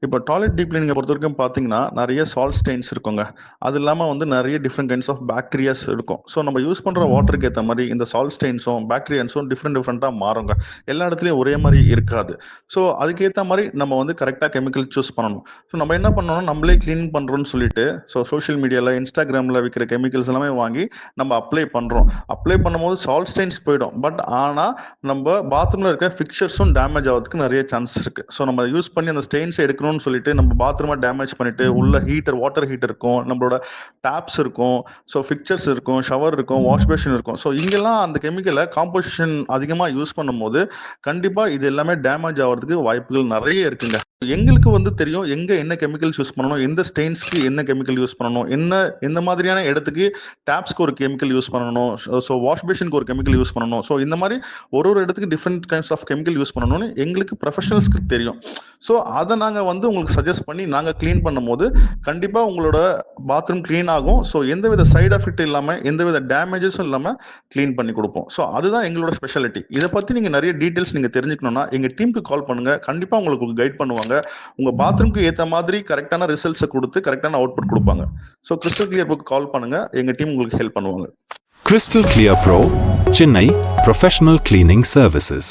இப்போ toilet deep கிளீனிங்கை பொறுத்த வரைக்கும் பார்த்தீங்கன்னா, நெறைய சால்ட் ஸ்டெயின்ஸ் இருக்குங்க. அது இல்லாம வந்து நெறைய டிஃபரெண்ட் கைண்ட்ஸ் ஆஃப் பாக்டீரியாஸ் இருக்கும். ஸோ நம்ம யூஸ் பண்ற வாட்டருக்கு ஏத்த மாரி இந்த சால்ட் ஸ்டெயின்ஸும், பாக்டீரியாஸும் டிஃபரெண்ட்டா மாறுங்க. எல்லா இடத்துலயும் ஒரே மாரி இருக்காது. ஸோ அதுக்கேத்த மாரி நம்ம வந்து கரெக்ட்டா கெமிக்கல் சூஸ் பண்ணணும். ஸோ நம்ம என்ன பண்ணணும்னா, நம்மளே கிளீன் பண்றோம்னு சொல்லிட்டு, சோசியல் மீடியால, Instagramல விக்கிற கெமிக்கல்ஸ் எல்லாமே வாங்கி நம்ம அப்ளை பண்றோம். அப்ளை பண்ணும்போது சால்ட் ஸ்டெயின்ஸ் போயிடும். பட் ஆனா, நம்ப பாத்ரூம்ல இருக்க ஃபிக்சர்ஸும் டேமேஜ் ஆவறதுக்கு நெறைய சான்சஸ் இருக்கு. ஸோ நம்ம யூஸ் பண்ணி அந்த ஸ்டெயின்ஸ எடுக்கணும்னு சொல்லிட்டு நம்ம பாத்ரூம டேமேஜ் பண்ணிட்டு, உள்ள வாட்டர் ஹீட்டர் இருக்கும். நம்மளோட டேப்ஸ் இருக்கும். ஸோ ஃபிக்சர்ஸ் இருக்கும், ஷவர் இருக்கும், வாஷ் பேசின் இருக்கும். ஸோ இங்கெல்லாம் அந்த கெமிக்கல காம்போசிஷன் அதிகமா யூஸ் பண்ணும்போது, கண்டிப்பா இது எல்லாமே டேமேஜ் ஆவறதுக்கு வாய்ப்புகள் நெறைய இருக்குங்க. எங்களுக்கு வந்து தெரியும், எங்க என்ன கெமிக்கல்ஸ் யூஸ் பண்ணணும், எந்த ஸ்டெயின்ஸ்க்கு என்ன கெமிக்கல் யூஸ் பண்ணணும், எந்த மாதிரியான இடத்துக்கு டேப்ஸ்க்கு ஒரு கெமிக்கல் யூஸ் பண்ணணும், வாஷ் பேசின்க்கு ஒரு கெமிக்கல் யூஸ் பண்ணணும். ஸோ இந்த மாரி ஒரு இடத்துக்கு different kinds of chemical use பண்ணணும்னு எங்களுக்கு ப்ரொஃபஷனல்ஸ்க்கு தெரியும். ஸோ அத நாங்க வந்து உங்களுக்கு சஜெஸ்ட் பண்ணி நாங்க கிளீன் பண்ணும்போது, கண்டிப்பா உங்களோட பாத்ரூம் கிளீன் ஆகும். ஸோ எந்தவித சைட் எஃபெக்ட் இல்லாம, எந்தவித டேமேஜஸும் இல்லாம கிளீன் பண்ணி குடுப்போம். ஸோ அதுதான் எங்களோட ஸ்பெஷாலிட்டி. இத பத்தி நீங்க நெறைய டீடைல்ஸ் நீங்க தெரிஞ்சுக்கணும்னா, எங்க டீம்க்கு கால் பண்ணுங்க. கண்டிப்பா உங்களுக்கு கைட் பண்ணுவாங்க. உங்க பாத்ரூம்க்கு ஏத்த மாதிரி கரெக்ட்டான ரிசல்ட்ஸ குடுத்து, கரெக்ட்டான அவுட்புட் குடுப்பாங்க. So crystal clear book call பண்ணுங்க. எங்க டீம் உங்களுக்கு ஹெல்ப் பண்ணுவாங்க. Crystal Clear Pro, Chennai, Professional Cleaning Services.